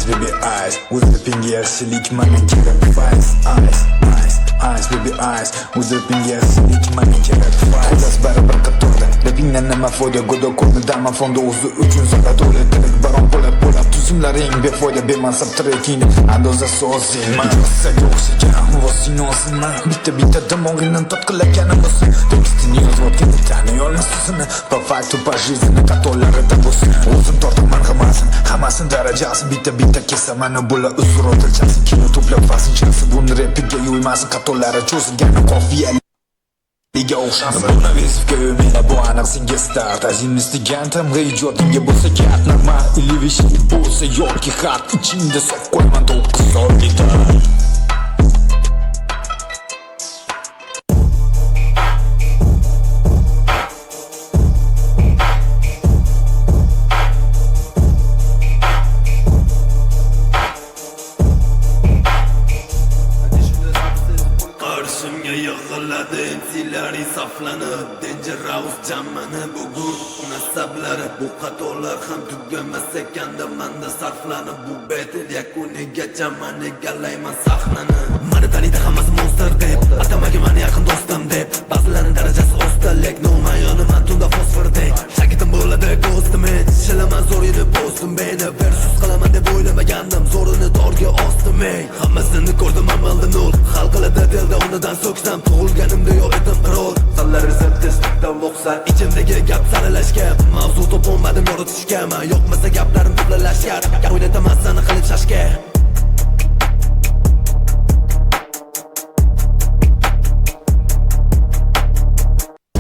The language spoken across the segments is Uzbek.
eyes, baby eyes. O'zbek yarsilik mana kerak faiz. Eyes, baby eyes. O'zbek yarsilik mana kerak faiz. Xullas baribir qatorda. Rapingdan nima foyda? Go'da ko'rnidan fonda o'zi uchun zarar to'la. Tilak baron bo'lib tuzumlaring befoyda bemansab trekingni andozasi o'zingman. Saga o'xshagan vosing o'zingman. Bitta damog'ingdan tatqilaganimizni tekstini yozayotgan tanay olmasini. Perfecto по жизни qatorlarida bo'lsin. O'zim tortaman hammasini darajasi bitta kesaman bular uzr o'tilchasi kino to'plab vazinchasi buni repiga yo'ymasin qatorlari cho'zilgan qofiya liga o'xshasin buni vezivga meni bu aniq senga start azimni istagantamga ijodingga bo'lsa kat normal ilvish bo'lsa yoki xat ichingda sof qo'yman 9 oylikda MC'laring saflanib Danger House jammanib bugun nasablari bu qatorlar ham tugamas ekanda manda sarflanib bu betil yakunigacha man egallayman sahnani mani taniydi hammasi monster deb atamaga mani yaqin do'stim deb ba'zilarning darajasi ostalik no'man yonaman tunda fosfordek shagitim bo'ladi ghostman shilaman zo'r edi postim beni versus qilaman deb o'ylamagandim zo'rini dorga osdim hammasini ko'rdim amalda nol hal qiladi dilda unidan so'ksam tug'ilganimda yo'q edim qirol sanlar reseptdan voqsan ichimdagi gap saralashga mavzu topolmadim yoritishga man yo'qmasa gaplarim to'plalashga o'ynataman sani qilib shashga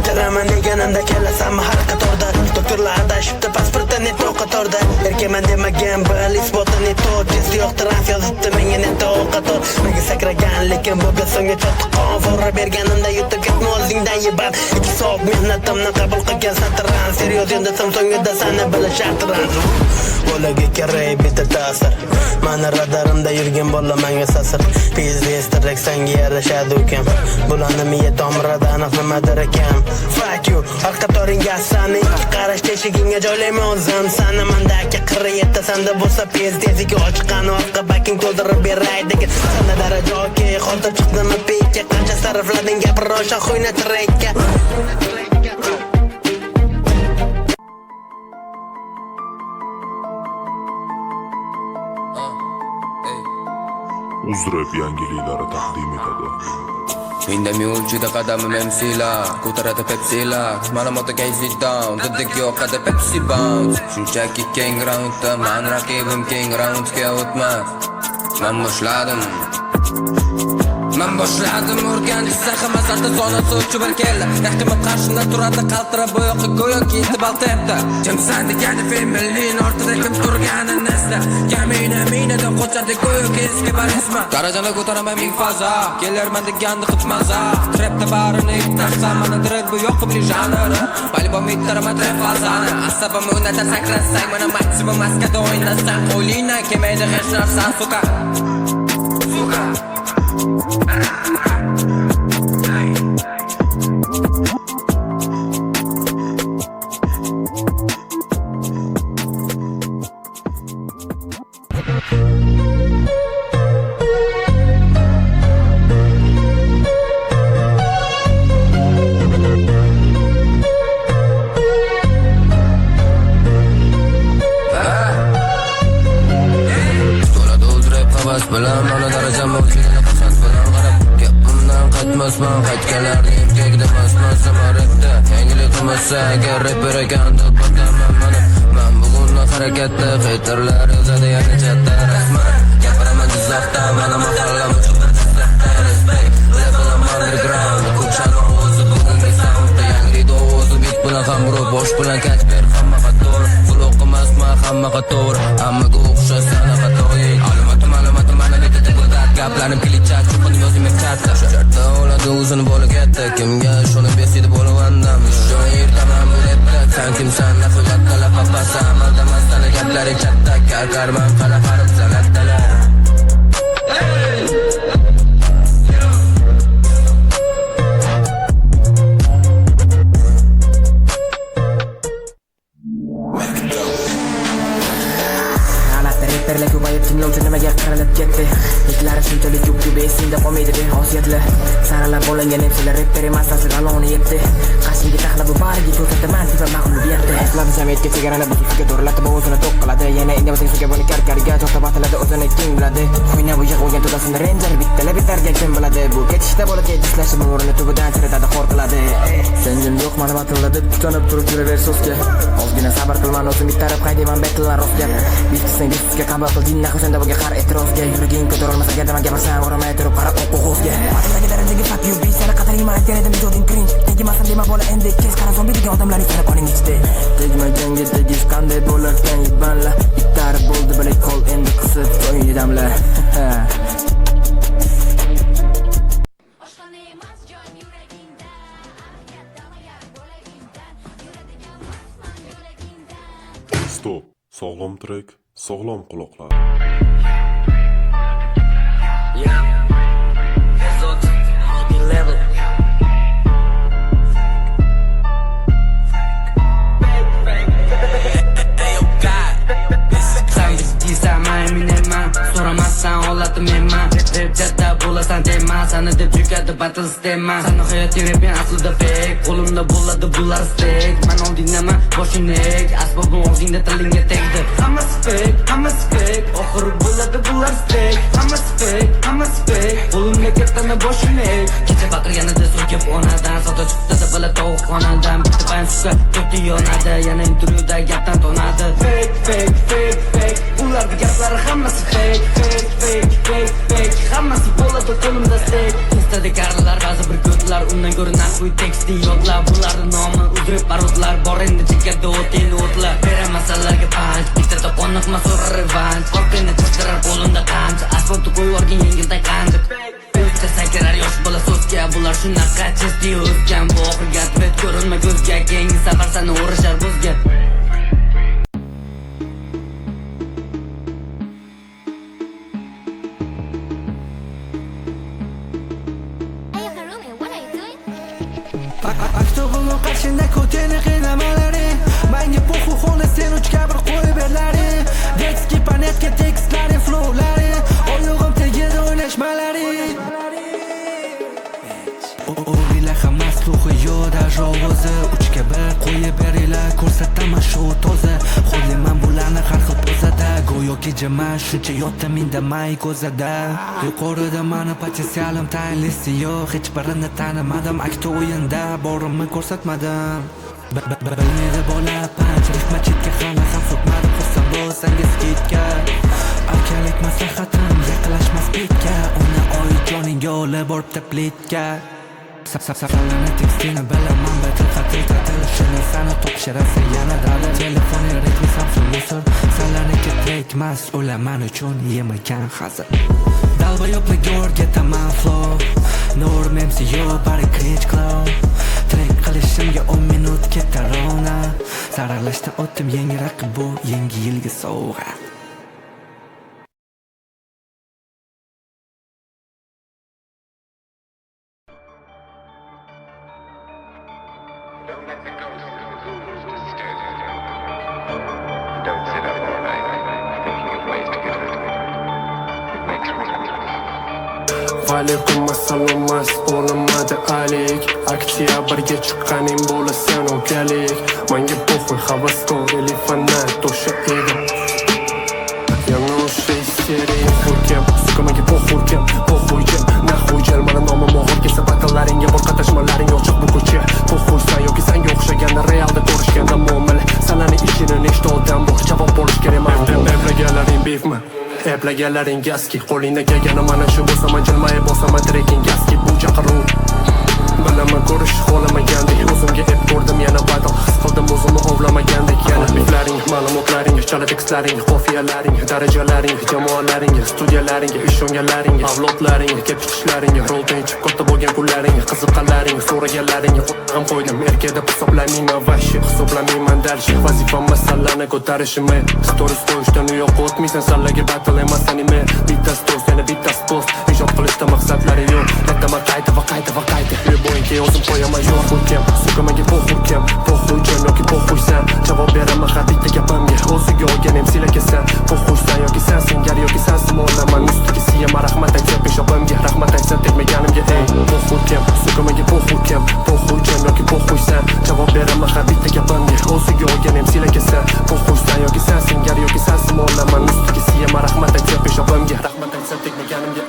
teraman deganimda kelasan har qatorda doktorlar adashibdi pasportda net qatorda erkakman demagan bil isboti net test yo'q trans yozibdi menga net qator menga sakragan lekin bu so'ngga cho'tqon forra berganimda yutib ketma o'zingdan yebab 2 soat mehnatimni qabul qilgansan trans seryoz yondasam so'ngida sani bilishar bolaga kerak bitta ta'sir mani radarimda yurgan bola menga sasir pizdes direkt senga yarashadi ukam bularni miya tomirida aniq nimadir ekan fuck you har qatoringga sani ikki qarash teshigingga joylayman o'zim sani mandagi qiriyatda sanda bo'lsa pizdesiga ochiqqan orqa baking to'ldirib beray degan sanda daraja okey qoldirib chiqdimmi pekka qancha sarflading gapir rosha xuyna trekka Uzrep yangiliklari taqdim etadi. Menda yo'lchida qadamim MC'lar, ko'taradi Pepsi'lar. Mana motoga sit down, diddik yo'q qada Pepsi bounce. Shunchaki keng roundda, men raqibim keng roundga o'tmas. Men boshladim o'rganishsa hamma sarda zonasi o'chib bir kella. Ehtimol qarshimda turadi qaltirab bo'yoqqa go'yoki itibal tepdi. Kimsan degani familin ortida kim turganini esla. Kamina qochadi go'yoki eski barisma. Darajani ko'taraman ming faza, kelarman degandi xitmaza. Trapda barini ittarsam mana direkt bu yoqibli janri. Balbom ittaraman trap fazani. Asabim o'ynata sakrasang mana maksimum maskada o'ynasam qo'lina kemaydi hech narsa suka. Bilan mana darajam o'tligini qasad bilan qarab gapimdan qaytmasman qaytganlarni erkakda masman samaratda yangilik qilmasa agar rapper ekanda botaman man bugun harakatda haterlar yozadi yana chatda rasman gapiraman jizzaxda mana mahallam uchun respect level underground ko'chani o'zi bugungi soundda yangilik o'zi bit bilan ham ro bosh bilan kachber hamma qator pul o'qimasman hamma qator hammaga o'xshasan xatoying gaplarim kilichak chuqur yozim katta shartda oladi o'zini bola katta kimga shuni besidi bo'lavandan shoir tamam bo'lepti sen kimsan haqiqatda la papasa amalda masala gaplari katta karman qara harf sanatdalar Rapperlar ko'payib tinglovchi nimaga qirilib ketdi. Hitlari shunchalik ko'p esingda qolmaydi behosiyatli. Saralab bo'lingan MC'lar rapper emas asl aloni yetdi. Qashimga taxlab bu bariga ko'rsataman tipa mag'lubiyatni. Islam jamiyatga chegarani buzishga do'rlatib o'zini to'q qiladi. Yana indamasa shuga buni karkariga jo'xta batiladi o'zini king biladi. O'ynab u yig'ilgan to'dasini Ranger bittalab bitarga kim biladi. Bu ketishda bo'lib ketishlashish umrini tubidan chiritadi xor qiladi. Senjim yo'q mana batilla deb tutunib turib yuraver so'zga. Ozgina sabr qilman o'zim bitarib haydayman betlar rostga. Bitkisang bitkisga qabul qil dinna o'shanda bunga har e'tirozga. Yuraging ko'tarilmasa gardama gapirsam o'ramay turib qarab o'qo'zga. Matlaga darajaga fuck you bitch sana qadar iman aytgan edim joding cringe. Tegimasin dema bola endi kes qara zombi degan odamlarning sanab oling ichdi. Tegmaganga tegish qanday bo'larkan yibanla. Bitar bo'ldi bilak qol endi qisib to'yni damla. Stop. Sog'lom trek, sog'lom quloqlar. So'ramassan holatim menman. Rap jadda bo'lasan dema. Sani deb cho'kadi battle sistema. Sani hayoting rapin aslida fake. Qo'limda bo'ladi bular steak. Men oldingdaman boshingdek. Asbobim og'zingda tilingga tegdi. Hammasi fake. Oxiri bo'ladi bular steak. Hammasi fake. Qo'limda kattani boshingdek. Kecha baqirganida so'kib onadan. Soto chiqdi deb bala tovuqxonadan. Bitta paym susa to'ti yonadi. Yana intervyuda gapdan tonadi. Fake. Ularning gaplari hammasi fake. Hammasi bo'ladi qo'limda steak. Instada karlar ba'zi bir ko'tlar. Undan ko'ra nahvoy tekstni yodlar. Bularning nomi uzrib parodlar. Bor endi chekadi o'tin o'tlar. Beramasalarga punch. Bitta qoniqma so'ra revanch. Orqangda chiqarar qo'limda qancha. Asfaltda qo'yib yuborgan yengilda qancha. O'zcha sakirar yosh bola so'zga. Bular shunaqa chesdi o'zgan. Bu oxirgi atvet ko'rinma ko'zga. Keyingi safar sani o'rishar buzga. Aktobulun qarshingda ko'teni qiynamalaring. Menga poxu xona sen uchga bir qo'yib berlaring. Dekski panetga tekstlari flowlari. Oyog'im tegadi o'ynashmalaring. O'g'rilar hammas ruhi yo'da jo'g'izi. Uchga bir qo'yib beringlar ko'rsataman shu toza. Xo'liman bularni har xil pozada. Go'yoki jama shuncha yotda mindamay ko'zada. Yuqorida mani potensialim tayinlisi yo'q. Hech birini tanimadim aktor o'yinda borimni ko'rsatmadim. Bilmaydi bola panch ritma chetga hali ham so'kmadim. Xursand bo'lsangiz ketga. Akalik maslahatim yaqinlashmas betga. Uni oyijoningga olib borib taplitga. Safsaflarni tekstini bilaman battle xatirda tilishini sana topshirasan yana dali. Telefoni ritmi Samsung User. Sanlarniki trekmas o'laman uchun yemagan hazır. Dalba yo'qlarga o'rgataman flow. Norm MC yo bari cringe clown. Trek qilishimga 10 minut ketar ona. Saralashdan o'tdim yangi raqib bu yangi yilga sovg'a. Don't sit up all night thinking of ways to get rid of it. It makes me nervous. Valikum assalommas o'limadi alik. Oktyabrga chiqqaning bo'lasan o'galik. Menga po'xoy havaskor elifana to'sha edi. Yana o'sha seriya ko'rkam. Suqamaga po'xoyjam. Nahvoyjal mana nomim og'ir kelsa batallaringga bor qatnashmalaring ochiq bu ko'cha. Po'xoysan yoki senga o'xshaganda realda ko'rishganda muomala. Sanani ishini nechta odam bor javob bo'lish kerak emas. Eplagalaring beefmi? Eplagalaring gaski. Qo'lingda kelgani mana shu bo'lsa men jilmayib bosaman trekking gaski. Bu chaqiruv bilaman ko'rish xohlamagandek. O'zimga ep ko'rdim yana battle. His qildim o'zimni ovlamagandek. Yana beeflaring, ma'lumotlaring, chala tekstlaring, qofiyalaring, darajalaring, jamoalaring, studiyalaring, ishonganlaring, avlodlaring, kepishlaring, roldan chiqib katta bo'lgan kunlaring, qiziqqanlaring, so'raganlaring ham qo'ydim. Erkada hisoblamayman vashi, hisoblamayman darshi. Vazifam masalani ko'tarishim. Stories qo'yishdan u yoqqa o'tmaysan, sallaga battle emas anime. Bitta stories, yana bitta post. Ijod qilishda maqsadlari yo'q. Qaytaman qayta. Bo'yinga yozib qo'yaman yo'q o'tgan. Suqamaga po'xoyjam yoki po'xoysan. Javob beraman har bitta gapimga. O'ziga olgan MC'larga san. Po'xushsan yoki sensin gar yoki sensin o'rnaman ustiga siyama rahmat aytsa peshobamga rahmat aytsa tegmaganimga ey po'xukim sukumaga po'xukim po'xukim yoki po'xuysan javob beraman har bitta gapimga o'ziga olgan emsilakasan po'xushsan yoki sensin gar yoki sensin o'rnaman ustiga siyama rahmat aytsa peshobamga rahmat aytsa tegmaganimga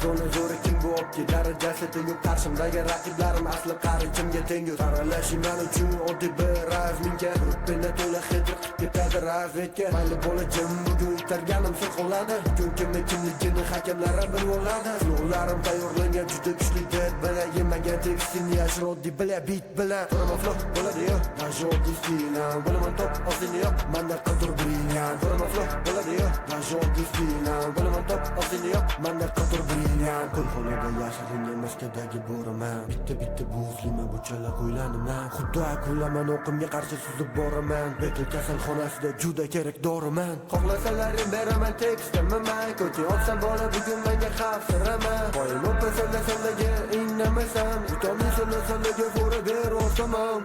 Zona zo'ri kim bu opki darajasi tengu qarshimdagi raqiblarim asli qari kimga tengu saralashi men uchun oddiy bir razminga ruppenda to'la hidr qilib ketadi razvedka mayli bola jim bugun itarganim sir qoladi bugun kimligini hakamlar bilib oladi ularım tayyorlangan juda kuchli deb bila yemagan tekstinni yashir oddiy bila bit bilan promoфло bo'ladi yo даже oddiy stildan bilaman top osini yo'q manda qator brilliant promoфло bo'ladi yo даже oddiy stildan bilaman top osini yo'q manda qator brilliant Qo'lxonada yashiringan maskadagi bo'raman bitta buzlima buchala qo'ylanaman xuddi akulaman o'qimga qarshi suzib boraman betul kasalxonasida juda kerak doriman xohlasalaring beraman tekstaman ko'ching olsam bola bugun menga xavfsiraman qoyim o'pin so'llaga indamasam vitamin so'llaga fora berosamam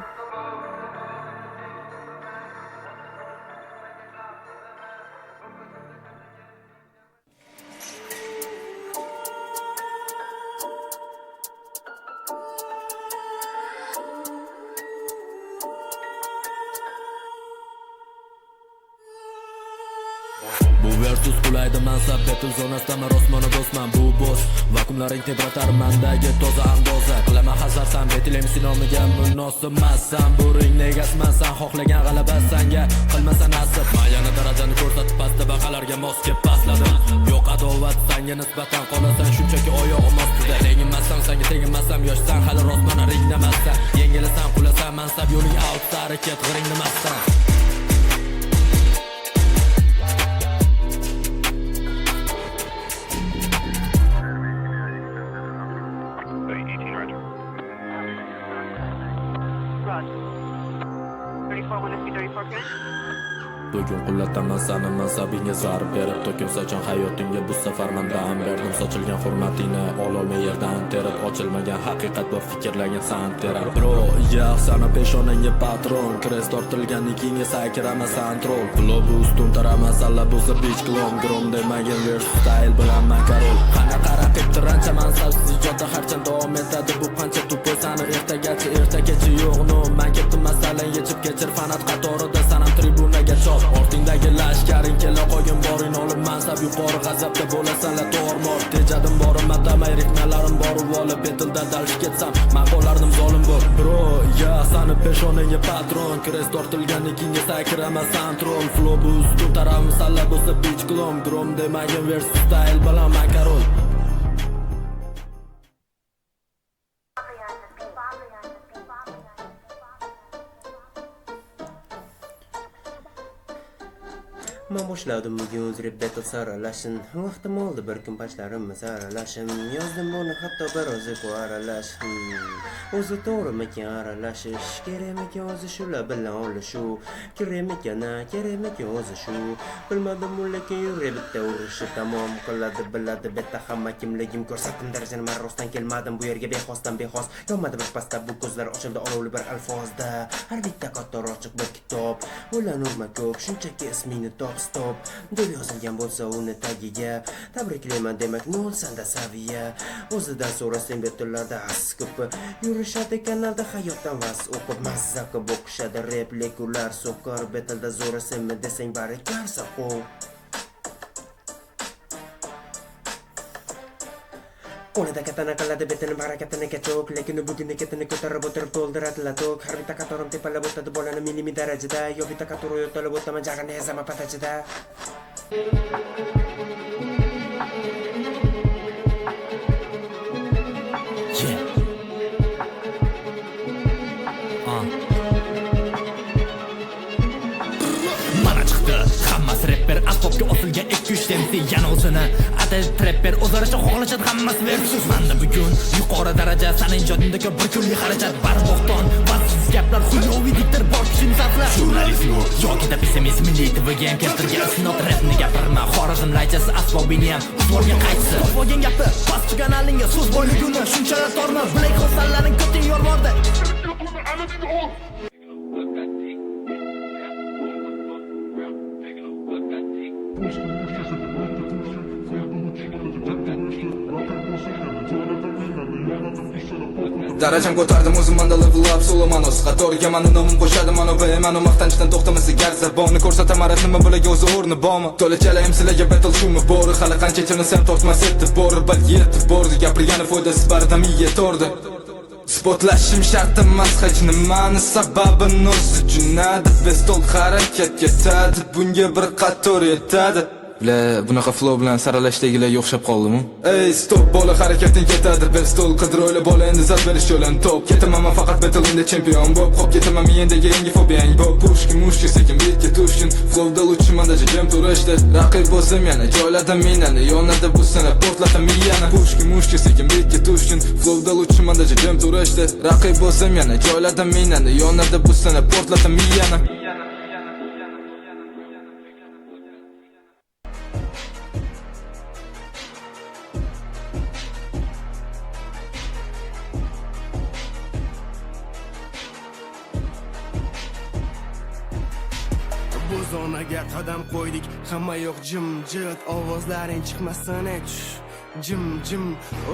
Bu versus qulaydi mansab battle zonasidaman rostmona do'stman bu boss vakuumlaring tebratar mandagi toza andoza qilaman hazar san betilim sinomiga munosibmassan bu ring egasman san xohlagan g'alaba sanga qilmasa nasib men yana darajani ko'rsatib pastda baqalarga mos kelib pasladim yo'q adovat sanga nisbatan qolasan shunchaki oyog'im ostida tegmasam senga tegmasam yoshsan hali rostmona ringdamassan yengilasan qulasan mansab yo'ling out harakat g'iringdamassan Bugun qullataman sani mansabingga zarb berib to'kim sochon hayotingga bu safar men dam berdim sochilgan hurmatingni ololmay yerdan terib ochilmagan haqiqat bor fikrlagan san terab bro yaq sana peshonangga patron kres tortilgan nikingga sakramasan troll globu ustun taraman salla bo'lsa bitch klon grom demagan verse style bilan makarol qanaqa raqib tirancha mansabsiz ijodda harchand davom etadi bu qancha tupoy sani ertagacha yo'q no men ketdim masalan yechib kechir fanat qatorida sanam tribunaga chop ortingdagi lashkaring kela qo'ygan boring olib mansab yuqori g'azabda bo'lasanlar tormor tejadim borim atamay ritmalarim bor olib betilda dalsh ketsam maqolarnim zolim bo'l bro ya sani peshonangga patron kres tortilgan ikkinga sakramasan troll flow bu ustun taraf salla bo'lsa bitch klon grom demagan verse style bilan makarol Men boshladim bugun o'zrib battle saralashim vaqtim oldi bir kun boshlarimni saralashim yozdim buni hatto bir o'zi aralash o'zi to'g'rimikan aralashish kerakmikan o'zi shular bilan olishuv kerakmikan o'zi shu bilmadim lekin yurib bitta urushi tamom qiladi biladi bitta hamma kimligim ko'rsatdim darajani men rostdan kelmadim bu yerga bexosdan bexos yonmadi bir pasta bu ko'zlar ochildi olovli bir alfozda har bitta qator ochiq bir kitob o'ylanurma ko'p shunchaki ismingni top stop deb yozilgan bo'lsa uni tagiga tabriklayman demak nol sanda saviya o'zidan so'rasang betullarda askib yurishadi kanalda hayotdan vas o'qib mazza qilib o'qishadi replik ular so'qir betilda zo'rasanmi desang bari karsa qo'l qo'lida katana qiladi betini barakatini kachok lekin bugun ketini ko'tarib o'tirib to'ldiradi latok har bitta qatorim tepalab o'tadi bolani minimi darajada yo bitta qator yo'talib o'taman jag'ini ezama patachida Mana chiqdi hammasi rapper asbobga osilgan 2-3 MC deydi yana o'zini atash trapper o'zaricha xohlashadi hammasi versus manda bugun yuqori daraja sening ijodingda ko'p bir kunlik xarajat bar bo'xton bassiz gaplar xuyoviylikdir bor kuchini sarflab jurnalist yoki da pessimist milliy tvga ham keltirgan sinot rapni gapirma xorazm laychasi asbobini ham usborga qaytsi bo'lgan gapi past kanalingga so'z boyligini shunchalar torma bilak xo'sanlaring ko'ting yorbordi Darajam ko'tardim o'zim manda level up Soloman o'z qatoriga mani nomim qo'shadi mana bu mani maqtanchdan to'xtamasa gar zabonni ko'rsataman nima bo'laga o'zi o'rni bormi to'la chalayim sizlarga battle shumi bor hali qancha chiqsam tortmas etdi bor bal yetib bordi gapirgani foydasi barda miya tordi Spotlashim shart emas hech nimani sababini o'z uchun adi bestol harakat ketadi bunga bir qator yetadi bunaqa flow bilan saralashdagilarga o'xshab qoldimi? Ey stop bola harakating ketadi bestol qidir o'yla bola endi zat berish yo'lin top ketaman men faqat battle'da chempion bo'p qop ketaman mendagi yangi fobiyang bo'p pushkin mushkin sekin bitga tushkin flowda lutchi manda jam turishdi raqib bo'lsam yana joylada minani yonada bu sana portlata miyani pushkin mushkin sekin bitga tushkin flowda lutchi manda jam turishdi raqib bo'lsam yana joylada minani yonada bu sana portlata miyani Bu zonaga qadam qo'ydik, hamma yo'q jimjit, ovozlaring chiqmasin hech. Jim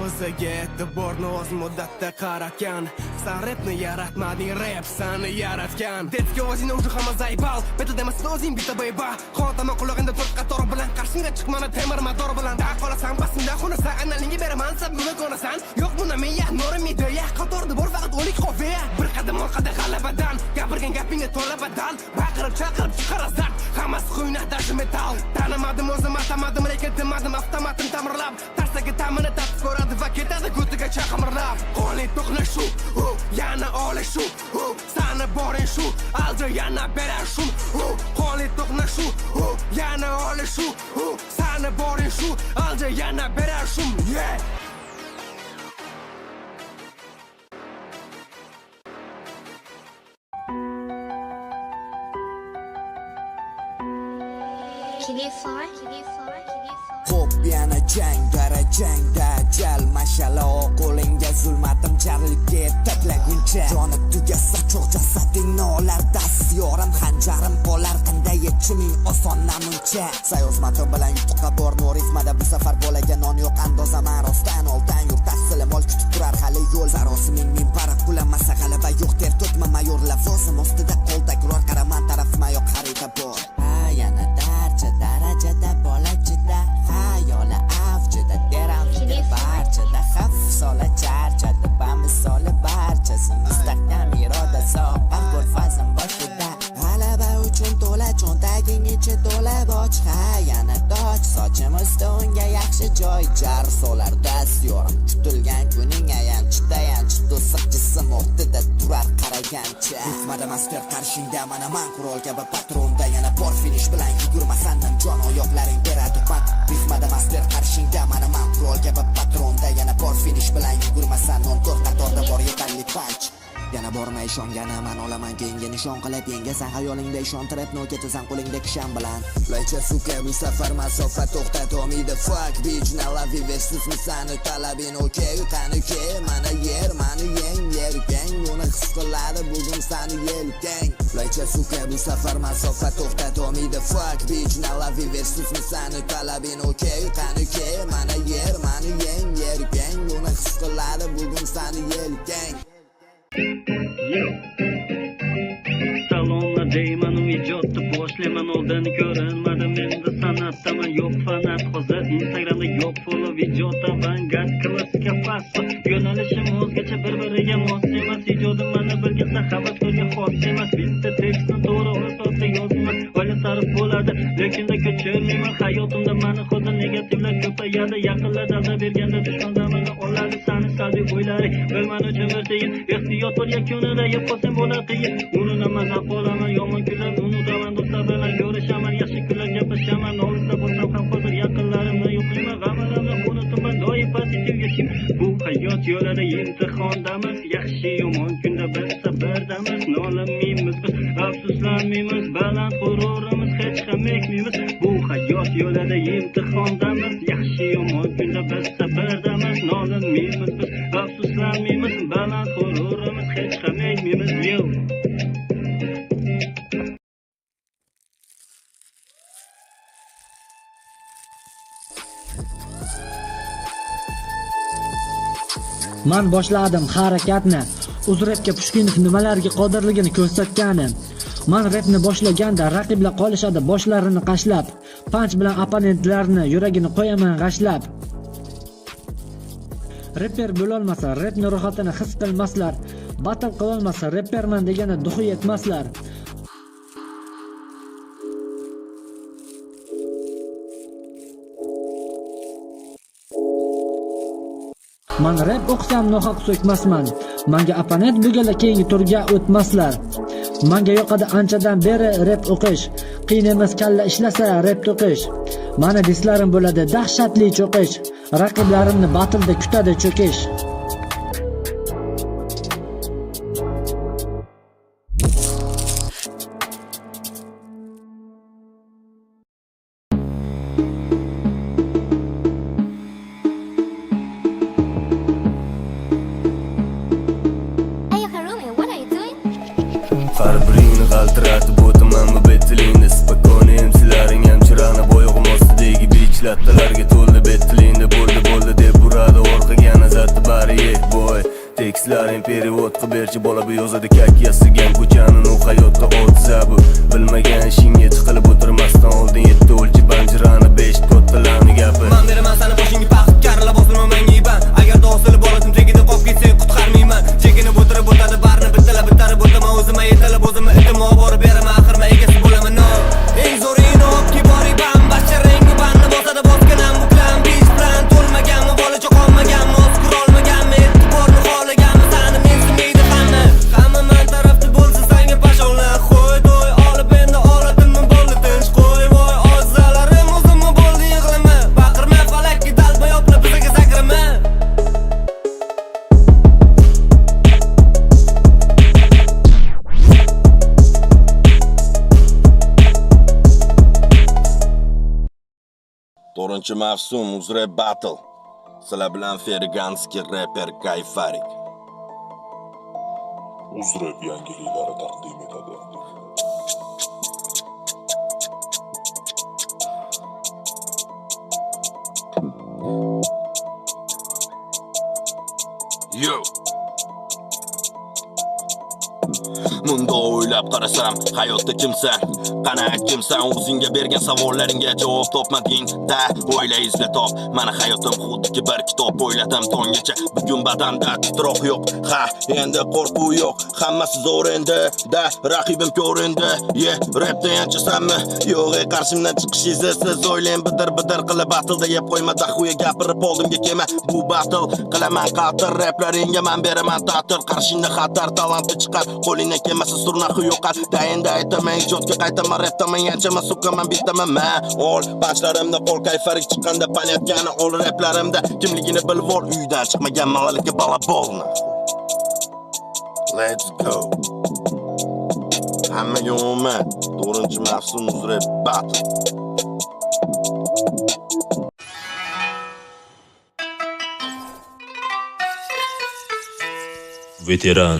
o'ziga e'tiborni oz muddatda qaratgan. Sen rapni yaratmading, rap seni yaratgan. Detga o'zingni uchun hamma zaybal, battle demasdan o'zing bitta bayba. Xotaman qulog'ingda to'rt qator bilan qarshingga chiqmani temir motor bilan. Da qolasan basinda xunasan, analingga beraman sabuni ko'rasan. Yo'q bunda miya, norim ideya, qatorda bor faqat o'lik qofiya. Bir qadam orqada g'alabadan, gapirgan gapingga to'la badal. Baqirib chaqirib chiqarasan, hammasi xuynadashi metal. Tanamadim o'zim, atamadim, lekin demadim avtomatim ta'mirlab. Tarsaki ta'mini tatib ko'radi va ketadi ko'tiga chaqmirlab. Qonli to'qnashuv, yana olishuv, sani boring shu, alja yana berashum. Qonli to'qnashuv, yana olishuv, sani boring shu, alja yana berashum. Yeah. Can you fly? Can you fly? Can you fly? Hop yana jangda jal mashala qo'lingga zulmatim jarlikka taklaguncha jonib tugasa cho'q jasadingni olar dastyorim xanjarim qolar qanday yechiming oson namuncha sayozmato bilan yutuqqa bor norizmada bu safar bolaga non yo'q andozaman rostdan oldan yurt tahsili mol kutib turar hali yo'l zarosiming min para qulamasa g'alaba yo'q ter to'tma mayor lavozim ostida qo'lda guror qaraman tarafma yo'q xarita bor yana darajada bolachida hayoli avjida teramda barchada xavf sola charchadi bamisoli barchasi mustahkam iroda soqar ko'rfazim boshida g'alaba uchun to'la cho'ntaging ichi to'la boj yana doj sochim ustida unga yaxshi joy jar solar dastyorim kutilgan kuning ayanch do'siq jism o'rtida turar qaragancha yutmada master qarshingda mana man qurol kabi patronda yana bor finish bilan yugurmasan jon oyoqlaring beradi pat ritmada master qarshingda mana man qurol kabi patronda yana bor finish bilan yugurmasan non to'rt qatorda bor yetarli punch yana borma ishongani man olaman keyinga nishon qilib yengasan xayolingda ishontirib no ketasan qo'lingda kishan bilan laycha suka bu safar masofa to'xtatolmaydi fuck bitch nalavi versizmi sani talabin okey qani ke mana yer mani yer gang buni his qiladi bugun sani yelkang laycha suka bu safar masofa to'xtatolmaydi fuck bitch nalavi versizmi sani talabin okey qani ke mana yer mani yer gang buni his qiladi bugun sani yelkang Salonla deyman u ijodni boshlayman oldin ko'rinmadim endi san'atdaman yo'q fanat hozir Instagramda yo'q follow ijod avangard klassika fast yo'nalishim o'zgacha bir-biriga mos emas ijodim mana bilganda havaskorga xos emas bitta tekstni to'g'ri o'rtoqda yozman oila sarf bo'ladi lekinda ko'chirmayman hayotimda mani xuddi negativlar ko'payadi yaqinlar dalda berganda dushmandan meni oladi sani salbiy o'ylaring bilman uchun bir tiyin ehtiyot bo'l yakunida yeb qolsam bo'lar qiyin ununaman qolaman yomon kunlar unutaman do'stlar bilan ko'rishaman yaxshi kunlar gaplashaman olisda bo'lsam ham hozir yaqinlar yashim bu hayot yo'lida imtihondamiz yaxshi yomon kunda biz sabrdamiz nolamaymiz biz afsuslanmaymiz baland g'ururimiz hech ham ekmaymiz bu hayot yo'lida imtihondamiz yaxshi yomon kunda biz sabrdamiz nolamaymiz biz afsuslanmaymiz baland g'ururimiz hech ham ekmaymiz yo Man boshladim harakatni. Uzrepga Pushkinov nimalarga qodirligini ko'rsatgani. Man repni boshlaganda raqiblar qolishadi boshlarini qashlab. Punch bilan opponentlarni yuragini qo'yaman g'ashlab. Rapper bo'lolmasa, repni rohatini his qilmaslar. Battle qilolmasa, rapperman degani duxi yetmaslar. Man rap o'qsam nohaq so'kmasman. Manga opponent bo'lganlar keyingi turga o'tmaslar. Manga yoqadi anchadan beri rap o'qish. Qiyin emas kalla ishlasa rap to'qish. Mana dislarim bo'ladi dahshatli cho'qish. Raqiblarimni battle'da kutadi cho'kish. Har birini g'altiratib o'taman bu betilingda Spokoni emsilaring hamchirani bo'yog'im ostidagi bichlatdalarga to'ldi betilingda bo'ldi deb uradi orqaga nazarda bari boy Tekstlaring perevod qilib berchi bola bu yozadi kak yasigan ko'chani u hayotda o'tsabu bilmagan ishingga tiqilib o'tirmasdan oldin yetti o'lchi banjirani 5 ko'ttalarni gapi Man beraman sana boshingga paxt karla bostirma menga iban agarda osilib olatim tegida qolib ketsang qutqarmayman chekinib o'tirib o'tadi barni bittalab o'taman o'zimga yetalab o'zimni iltimo borib beraman axirma egasi bo'laman no eng zo'rini olib boring bam barcha rengi banni bosadi bosganam bu plan beach plan to'lmaganmi bolacha qolmaganmi o'z qurolmaganmi e'tiborni xohlaganmi sani mensimaydi hamma man tarafda bo'lsa senga pashonlar qo'y to'y olib endi oladimmi bo'ldi tinch qo'y voy ozalarim o'zimmi bo'ldi yig'lama baqirma falakka dalba yoplab bizaga sakrama To'rtinchi mavsum Uzrep Battle. Sizlar bilan Ferganski rapper Kayfarik. Uzrep yangiliklari taqdim etadi. Yo. Munda o'ylab qarasam, hayotda kimsan? Qana kimsan? O'zingga bergan savollaringga javob topmading-da, o'yla izla top. Mana hayotim xuddiki bir kitob o'yladim tongacha. Bugun badanda titroq yo'q. Ha, endi qo'rquv yo'q. Hammasi zo'r endi, da raqibim ko'rindi. Rapda yanchasanmi? Yo'q, qarshimdan chiqish izsiz o'ylang bidir qilib battle'da yeb qo'yma daxuya gapirib oldimga kelma. Bu battle qilaman qatir raplaringga men beraman ta'til qarshingda xatar talanti chiqar. Qo'lingdan kelmasa surnaxi yo'qar. Dayinda aytaman ijodga qaytaman raptaman yanchaman sukaman bitaman man. Ol panchlarimda qo'l Kayfarik chiqqanda palyapgani ol raplarimda kimligini bilib ol uydan chiqmagan malika bala bo'lma. Let's go. Hammaga omad. 4-mavsum Uzrep Battle. Veteran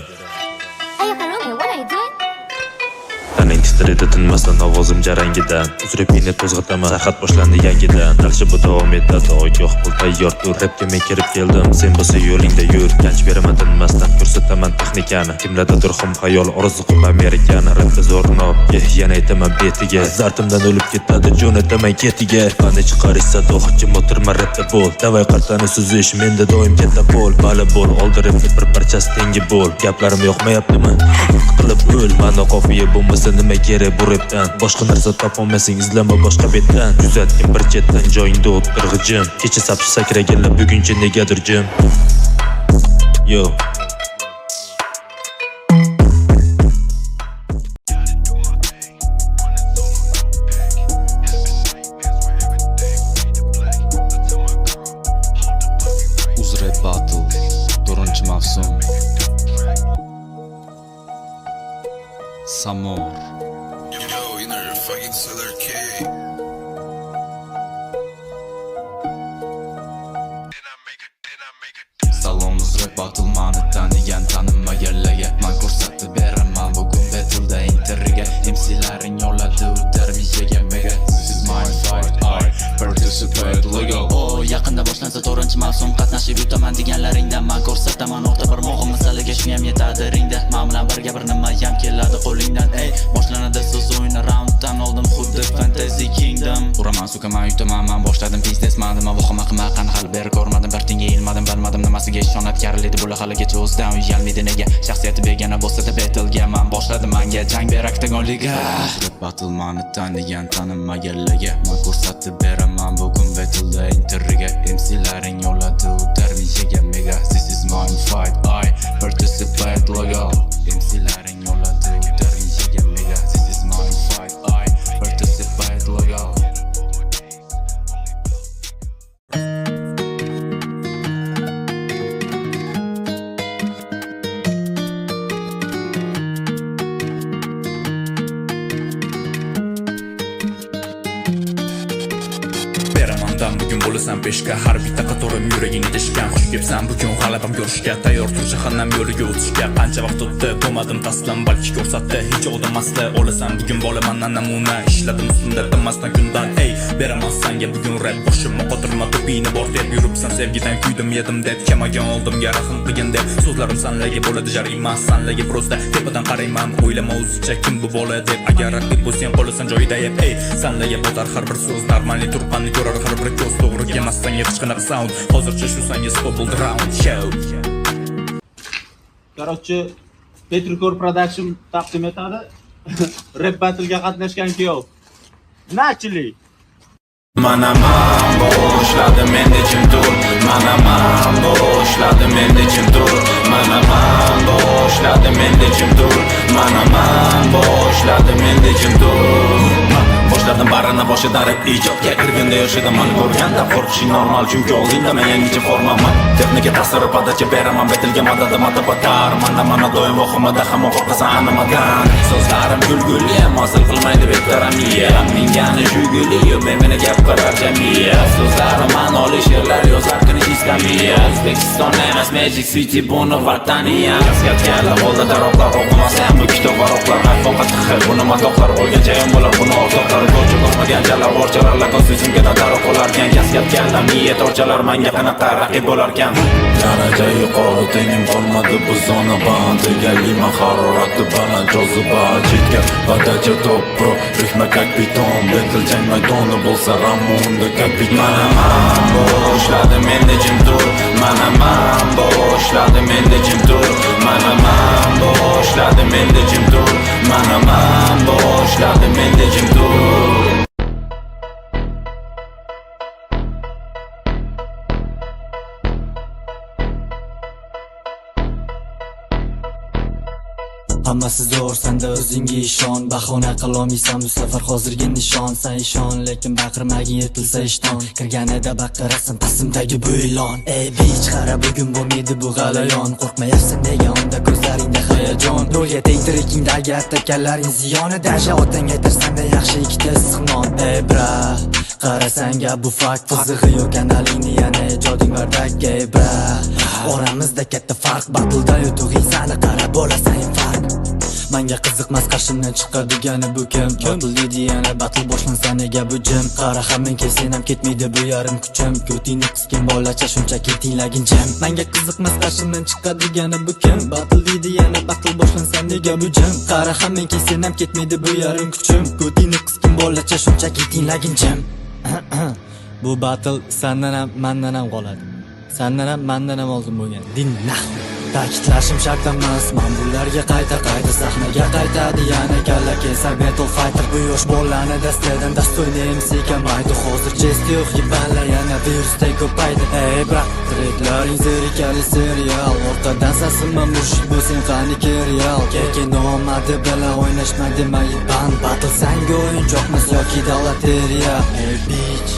Titredi tinmasdan ovozim jarangidan Uzrepini to'zg'ataman sarxat boshlandi yangidan Yaxshi bu davom etadi ogoh bo'l tayyor tur Rapga men kirib keldim sen bo'lsa yo'lingda yur Ganj beraman tinmasdan ko'rsataman texnikani Kimlardadir xom xayol orzu qilib Amerikani Rapda zo'rnob yana aytaman betiga Zartimdan o'lib ketadi jo'nataman ketiga Qani chiqarish sado hojim o'tirma rapda bo'l Davay qartani suzish menda doim katta bo'l Bali bo'l oldi rapni bir parchasi tengi bo'l Gaplarim yoqmayaptimi qilib o'l Mana qofiya bo'lmasa nima kerak bu rapdan Boshqa narsa topolmasang izlama boshqa betdan Kuzatgin bir chetdan joyingda o'tirg'ijim Kecha sapchi sakraganlar buguncha negadir jim Yo Uzrep Samur. Yo, you know you're fucking Solar K. Salonuz rap batılmanı tanıyan tanınma yerlege Man ko'rsatib beraman bugun battleda interga MC'laring yo'lladi o'tar vijaga mega This is my fight, I participate legal Yaqinda boshlansa 4-mavsum qatnashib yutaman deganlaringdan man ko'rsataman o'rta barmog'im masalaga shuniyam yetadi ringda men bilan birga bir nimayam keladi qo'lingdan ey boshlanadi so'z o'yini raunddan oldin xuddi Fantasy Kingdom Uraman sukaman yutaman man boshladim pistesmadim vahima qilmaqan hali beri ko'rmadim bir tinga ilmadim bilmadim nimasiga ishonatkarlidi bular haligacha o'zidan uyalmaydi nega shaxsiyati begona bo'lsa-da battle'ga man boshladim manga jang ber oktagonliga Battle'mani tanigan tanınmaganlarga man ko'rsatib beraman bugun battle'da interga MC'laring yo'lladi o'tar vijaga mega This is my fight, I participate legal MC'laring yo'lladi o'tar vijaga mega This is my fight, I participate legal Beramandan bugun bo'lasan peshka har bitta qatorim yuragingni teshgan xush kelibsan bugun g'alabam ko'rishga tayyor tur jahannam yo'liga o'tishga qancha vaqt o'tdi bo'lmadim taslim balki ko'rsatdi hech o'damasdi olasan bugun bolaman namuna ishladim ustunda tinmasdan kundan ey beraman sanga bugun rap boshimni qotirma to'pingni bor deb yuribsan sevgidan kuydim yedim deb kamagan oldimga rahm qilgin deb so'zlarim sanlarga bo'ladi jarima sanlarga prosta tepadan qarayman o'ylama o'zicha kim bu bola deb agar raqib bo'lsang qolasan joyida ey sanlarga botar har bir so'z normalniy turpanni ko'rar har bir ko'z to'g'ri kelmasdan hech qanaqa sound hozircha shu sanga stopul round show Короче, Petrikor Production taqdim etadi. Rap battle'ga qatnashgan kuyov. Nachili. Mana man boshladim endi kim tur Mana man boshladim endi kim tur Mana man boshladim endi kim tur Mana man boshladim endi kim tur Boshladim barini boshidan rap ijodga kirganda yoshidan mani ko'rganda qo'rqishing normal chunki oldingda men yangicha formaman texnika ta'siri padacha beraman betilga madadi matabatar mana doim vahimada hamon qo'rqasan animadan so'zlarim kulguli hosil qilmaydi bektaramiya mingani juguli men meni gap qilar jamiya so'zlarim ma'noli she'rlar yozar kuni islamiya O'zbekiston emas Magic City buni vataniya yaskatganlar holda daroqlar o'qimasam bu kitob varoqlar haqiqat xil buni matoqlar bo'lgancha ham bo'lar buni ortoqlar ko'cha ko'rmagan jala borchalarla ko'zimga dadaro qolarkan yaskatganlar niyat orchalar menga qanaqa raqib bo'larkan daraja yuqori tengim qolmadi bu zona band egaliman harorati baland joziba chetka badacha top pro rihma как piton battle jang maydoni bo'lsa Ramunda kapitan mana man boshladim endi jim tur mana man boshladim endi jim tur mana man boshladim endi jim tur mana man boshladim endi jim tur Hammasi zo'r, senda o'zingga ishon. Bahona qilolmaysan bu safar hozirgi nishon. Sen ishon, lekin baqirmagin yetilsa ishton. Kirganida baqirasan pasimdagi bu ilon. Ey bitch, qara bugun bo'lmaydi bu g'alayon. Qo'rqmayapsan nega unda ko'zlaringda hayajon. Yo'lga tegtirikingdagi attakallaring ziyonida. Otangga aytarsanda yaxshi ikkita issiq non. Ey bra, qarasan gap bu fakt. Qizig'i yo'q kanalingni yana ijoding bardak. Ey bra, oramizda katta farq. Battleda yutug'ing sani qara bo'lasan farq. Menga qiziqmas qarshimdan chiqadigani bu kim? Battle deydi yana battle boshlansa nega bu jim? Qara hammen kelsen ham ketmaydi bu yarim kuchim. Ko'tingni qiskin bolacha shunchaki tinglagin jim. Menga qiziqmas qarshimdan chiqadigani bu kim? Battle deydi yana battle boshlansa nega bu jim? Qara hammen kelsen ham ketmaydi bu yarim kuchim. Ko'tingni qiskin bolacha shunchaki tinglagin jim. Bu battle sendan ham mendan ham qoladi. Sendan ham mendan ham oldin bo'lgan. Dinna. Ta'kidlashim shart emas, men bularga qayta sahnaga qaytadi yana kalla kelsa battle fighter. Bu yosh bolani dastadan dastoyni MC kamaydi. Hozircha yo'q yibanlar yana virusday ko'paydi. Ey bra, treklaring zerikali serial. Orqadan sasimman mushuk bo'lsang qani kereal. Kekin nomadi bilan o'ynashma demay band. Battle senga o'yinchoqmas yoki dalateriya. Ey bitch.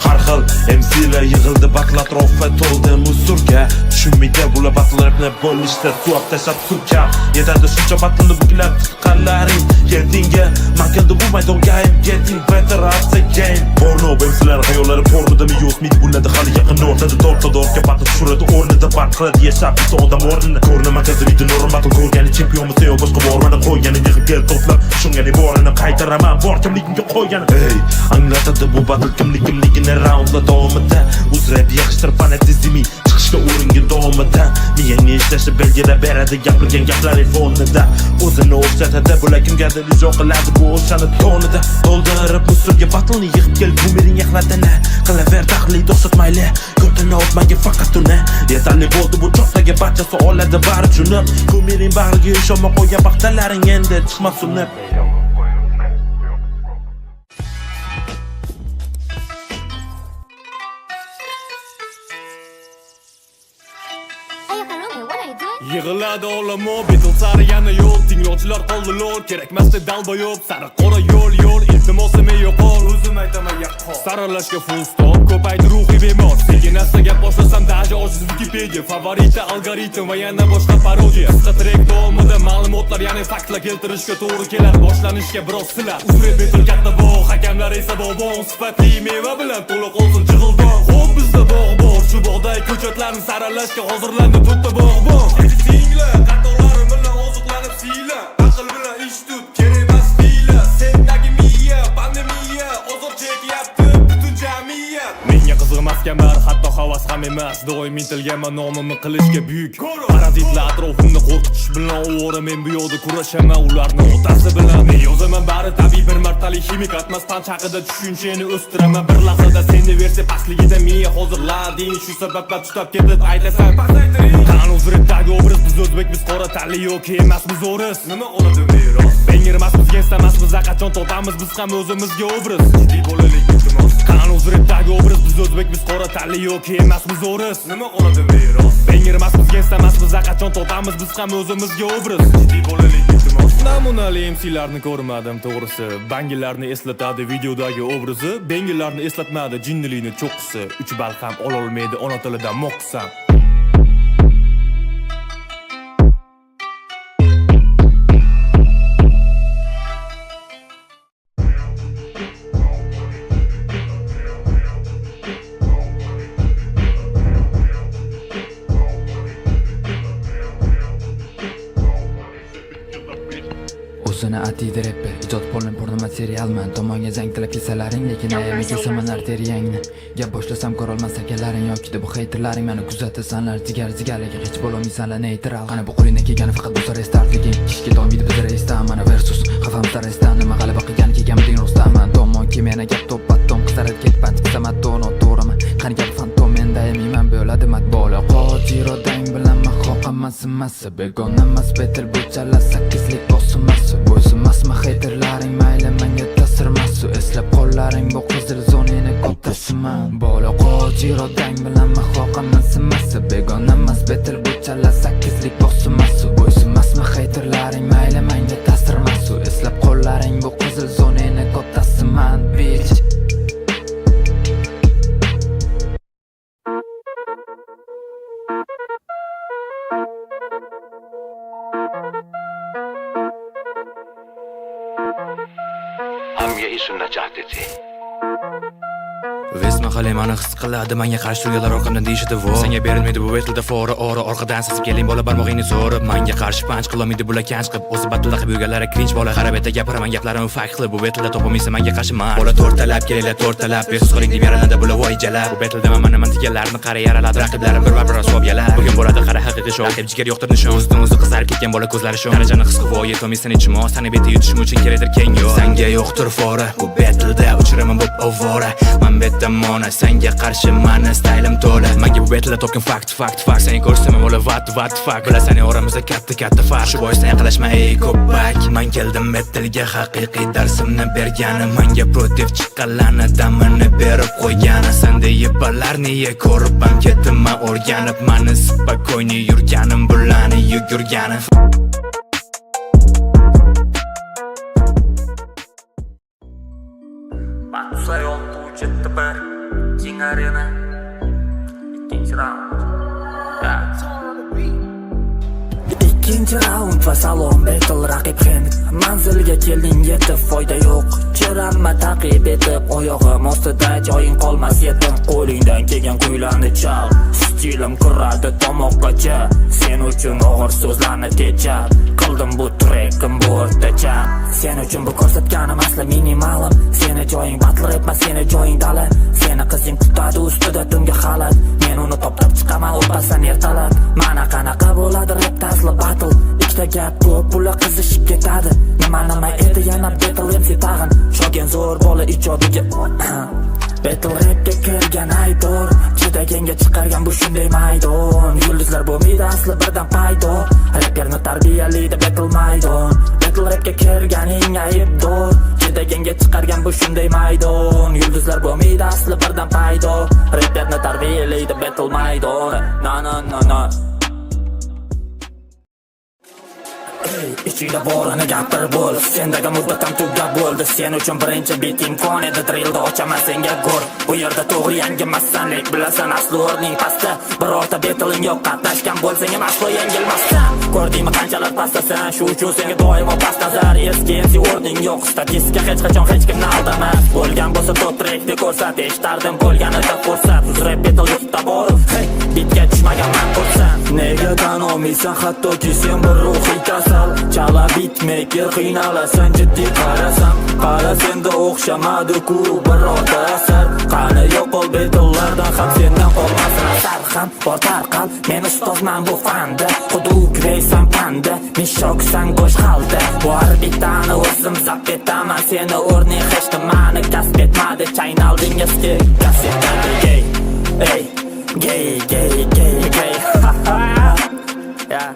Har xil MC'lar yig'ildi, batl atrofi to'ldi musurga. Tushunmaydi bular batl rapni bo'lishda, suv tashlab surka. Yetadi shuncha batlni buklab chiqqanlaring yetingga. Makanda bu maydonga getting better at the game. Porno MC'lar hayollari pornodami yo'smid bo'ladi hali yaqin o'rtada. Dorka batl surati o'rnida bat qiladi yashab bitta odam o'rnini. Ko'rna makazida norm batl ko'rgani chempionmi yo boshqa bormani qo'ygani yig'ib kel to'plab. Shungani borini qaytaraman, bor kimligimga qo'ygani. Ey, anglatadi bu batl kimligini raundlar davomida. O'z rap yig'ishtirib fanatizmi chiqishga o'ringa davomida. Miyangni ishlashi belgilab beradi gapirgan gaplari fonida. O'zini o'xshatadi bular kimgadir ijo qiladi bu o'shani tonida. To'ldirib musulga batlni yig'ib kel bu mening yaxlatini. Qilaver tahlil o'xshatmayli. Ko'tini o'tmaga faqat uni. Yetarli bo'ldi bu choqdagi barchasi oladi bari junib. Bu mening bag'riga ishonma qo'ygan baxtalaring endi chiqmas unib. Yig'iladi olamo betul sari yana yo'l tinglovchilar qoldi lo'l kerakmasdi dalboyob sari qora yo'l iltimosim yo'qol o'zim aytaman yaqqol saralashga full stop ko'paydi ruhiy bemor sekin asta gap boshlasam daja ojiz Wikipedia favorita algoritm va yana boshqa parodiya qisqa trek davomida ma'lumotlar ya'ni faktlar keltirishga to'g'ri keladi boshlanishga biroz sila uzret betul katta bog' hakamlar esa bobon sifatli meva bilan to'liq olsin jig'ildon xo'p bizda bog' bor shu bog'dagi ko'chatlarni saralashga hozirlandi to'rtta bog' bor Qatolari bilan oziqlanib siyla Aql bilan ish tut, kerak emas hiyla Sendagi miya, pandemiya Ozor chekyapti butun jamiyat Menga qizg'imas kamar, hatto havas ham emas Doim intilganman nomimni qilishga buyuk Parazitlar atrofimni qo'rqitish bilan ovora Men bu yoqda kurashaman ularni otasi bilan Men yozaman bari tabiiy bir martalik ximik Atmas panch haqida tushunchani o'stiraman Bir lahzada seni versiya pastligida miya hozirlading Shu sabablar tutab ketib aytasan Qani uzretdagi obraz biz o'zbek biz qora tanli yoki emasmiz o'ris Nima oladi meros Bengir emasmiz gangsta emasmiz qachon topamiz biz ham o'zimizga obraz Jiddiy bo'laylik iltimos Qani uzretdagi obraz biz o'zbek biz qora tanli yoki emasmiz o'ris Nima oladi meros Bengir emasmiz gangsta emasmiz qachon topamiz biz ham o'zimizga obraz Jiddiy bo'laylik iltimos Namunali MC'larni ko'rmadim to'g'risi Bangilarni eslatadi videodagi obrazi Bengirlarni eslatmadi jinnilikni cho'qqisi 3 bal ham ololmaydi ona tilidan mo'qsam O'zini atiydi rapper ijod porno materialman tomonga jang tilab kelsalaring lekin ayamga kelsaman arteriyangni gap boshlasam ko'rolmas akalaring yoki bu haterlaring meni kuzatasanlar jigarliga hech bo'lolmaysanlar neytral qani bu qo'lingdan kelgani faqat bu restartliging kishi ketolmaydi bizda reysdan mana versus xafamda reysdan nima g'alaba qilgan kelgan rostaman tomon kemena gap to'pattom qizarib ketpan chiqsamat dono to'g'rimi qani gap fantom menda yemiyman bo'ladi matbola qotiro dang bilan mahqoqamasmasi begona emas betil bu chala sakkizlik bosimasi bo'ysunmasmi haterlaring mayli menga ta'sirmasu eslab qo'llaring bu qizil zonini ko'tasiman bola qotiro dang bilan mahqoqamasmasi begona emas betil bu chala sakkizlik bosimasi bo'ysunmasmi haterlaring mayli menga ta'sirmasu eslab qo'llaring bu qizil zonini ko'tasiman bitch Hamga ishimda jahdeti Vesma qalemani his qiladi menga qarshi turganlar orqamdan deyishadi vo senga berilmaydi bu betilda fora ora orqadan sesib keling bola barmog'ingni so'rib menga qarshi panch qilolmaydi bular kanch qilib o'zi batilla qilib yurganlar cringe bola qarab eta gapiraman gaplarimni fakt qilib bu betilda topolmaysan menga qarshi man bola to'rtalab kelinglar to'rtalab besiz qiling deb yaraladi bular voy jalab bu betilda mana deganlarni qara yaraladi raqiblarim bir so'b yalar bugun bo'ladi qara haqiqiy show raqib jigar yo'qdir nishon o'zidan o'zi qizarib ketgan bola ko'zlari shu darajani his qilib voy yetolmaysan ichmo sani beti yutishim uchun kerakdir keng yo'l senga yo'qdir fora bu betilda uchiraman bu ovora men Mona senga qarshi mani stylim to'la menga bu betilda topgan fakt seni ko'rsam bola vat fuck bilasan oramizda katta farq shu boisdan yaqinlashma ey ko'pak men keldim metalga haqiqiy darsimni bergani menga protiv chiqqanlarni damini berib qo'ygani sende yipalarni ye ko'rib ham ketdim o'rganib mani spakoyni yurganim bularni yugurganim Batsa Arena. Ikkinchi raund. Ikkinchi raund va salom battle raqib Henry. Manzilga kelding yetib foyda yo'q. Chiramma taqib etib oyog'im ostida joying qolmas yetim. Qo'lingdan kelgan kuylarni chal. Stilim kiradi tomoqqacha. Sen uchun og'ir so'zlarni tejab. Qildim bu trekim bu o'rtacha. Sen uchun bu ko'rsatganim asli minimalim. Seni joying battle emas, seni joying dala. Seni qizing tutadi ustida tungi xalat. Men uni toptab chiqaman o'pasan ertalab. Mana qanaqa bo'ladi rap tasli battle. Ikkita gap ko'p pula qizishib ketadi. Nima edi yana battle MC tag'in. Shogen zo'r bola ijodiga battle rapga kirgan aydor. Chidaganga chiqargan bu shunday maydon. Yulduzlar bo'lmaydi asli birdan paydo. Rapperni tarbiyalaydi battle maydon. Battle rapga kirganing aybdor. Chidaganga chiqargan bu shunday maydon. Yulduzlar bo'lmaydi asli birdan paydo. Rapperni tarbiyalaydi battle maydon. Na ichida borini gapir bo'l. Sendagi muddatam tugab bo'ldi. Sen uchun birinchi bit imkon edi. Drillda ochaman senga go'r. Bu yerda to'g'ri yangimassan, lek bilasan asli o'rning pastda. Birorta battle'ing yo'q, qatnashgan bo'lsang ham aslo yengilmassan. Ko'rdingmi qanchalar pastasan, shu uchun senga doimo past nazar. Eski o'rning yo'q, statistika hech qachon hech kimni aldamas. Bo'lgan bo'lsa top trackni ko'rsat, eshitardim bo'lganida fursat. Rap battle yurtda borib, hey, bitga tushmaganman xursand. Nega tan olmaysan hattoki sen bir ruhiy kasal. Chala bitmaker qiynalasan jiddiy qarasam. Qara senda o'xshamadi-ku birorta asar. Qani yo'qol battle'lardan ham sendan qolmasin asar. Ham bor tarqal, men ustozman bu fanda. Hudud reysan panda, mishoksan bo'sh halda. Bu orbitani o'zim zabt etaman. Seni o'rning hech nimani kasb etmadi. Chaynalding eski kassetadi gay. Ey, gay. Yeah.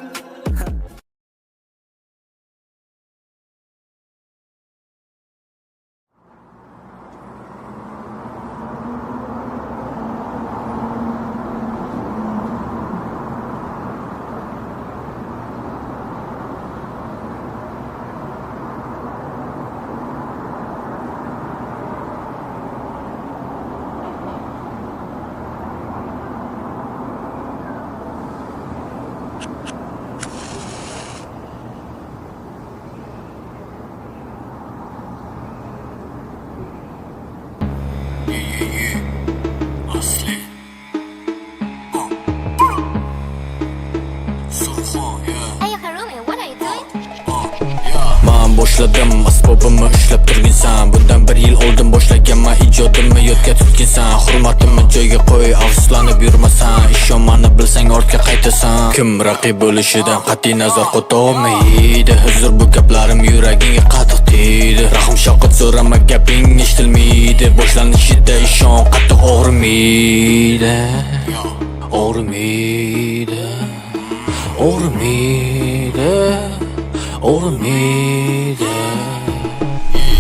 Boshladim asbobimni ushlab turginsan. Bundan bir yil oldin boshlaganman ijodimni yodga tutginsan. Hurmatimni joyiga qo'y, afsuslanib yurmasan. Ishonmani bilsang ortga qaytasan. Kim raqib bo'lishidan qat'iy nazar qo'tolmaydi. Huzur bu gaplarim yuragingga qattiq tegdi. Rahim shafqat so'rama, gaping eshitilmaydi. Boshlanishida ishon, qattiq og'rimaydi.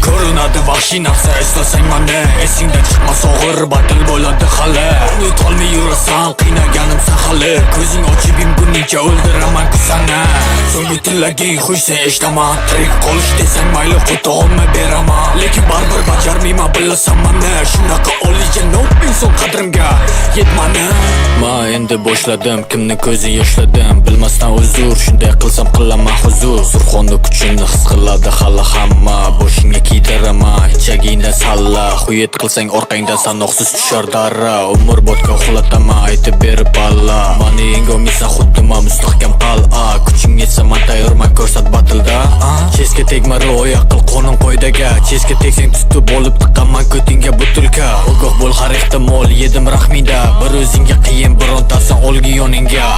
Ko'rinadi vahshiy nafsa, eslasang mani. Esingdan chiqmas og'ir battle bo'ladi hali. Unutolmay yurasan, qiynaganim hali. Ko'zing ochib imguningcha o'ldiraman seni. So'nggi tilaging xushsa eshitaman. Tirik qolish desang mayli qo'tolmay beraman. Lekin baribir bajarmayman, bilasan mani. Shunaqa olijanob inson qadrimga yetmani. Men endi boshladim, kimni ko'zi yoshladim. Bilmasdan uzr, shunday qilsam qilaman huzur. Surxonni kuchini his qiladi hali hamma. Boshingga kiytiraman, ichagingda salla. Xuyet qilsang orqangdan sanoqsiz tushar darra. Umr bodga uxlataman, aytib berib alla. Mani yengolmaysan xuddi men mustahkam qal'a. Kuching yetsa men tayyorman, ko'rsat battle'da. Chesga tegma, rioya qil qonun qoidaga. Chesga tegsang tutib olib tiqaman ko'tingga butulka. Ogoh bo'l har ehtimol, yedim rahmingda. Bir o'zingga qiyin, birontasin olgin yoningga.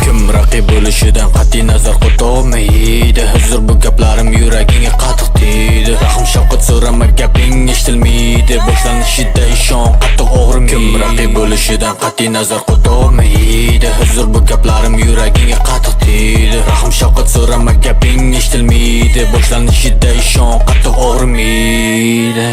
Kim raqib bo'lishidan qat'iy nazar qo'tolmaydi. Huzur bu gaplarim yuragingga qattiq tegdi. Rahim shafqat so'rama, gaping eshitilmaydi. Boshlanishida ishon, qattiq og'rimaydi. Kim raqib bo'lishidan qat'iy nazar qo'tolmaydi. Huzur bu gaplarim yuragingga qattiq tegdi. Rahim shafqat so'rama, gaping eshitilmaydi. Boshlanishida ishon, qattiq og'rimaydi.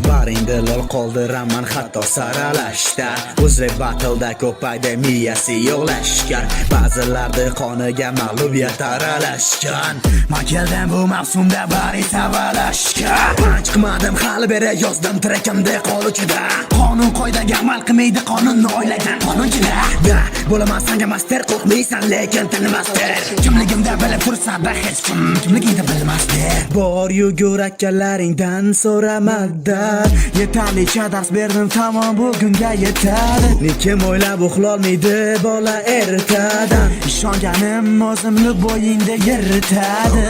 Baringda lol qoldiraman hatto saralashda O'zi battle'da ko'paydi miyasi yo'qlashgan Ba'zilarni qoniga mag'lubiyat aralashgan Men keldim bu mavsumda bari savalashgan Punch qilmadim hali beri yozdim trekimda qoluvchida Qonun qoidaga amal qilmaydi qonunni o'ylagan qonunchilar Bo'laman sanga master qo'rqmaysan lekin tinmasdir Kimligimda bilib tursa-da hech kim kimligingda bilmasdi Bor yugur akalaringdan so'ramadar Yetarlicha dars berdim tamom bugunga yetadi Nekim o'ylab uxlolmaydi bola ertadan Ishonganim o'zimni bo'yingda yeritadi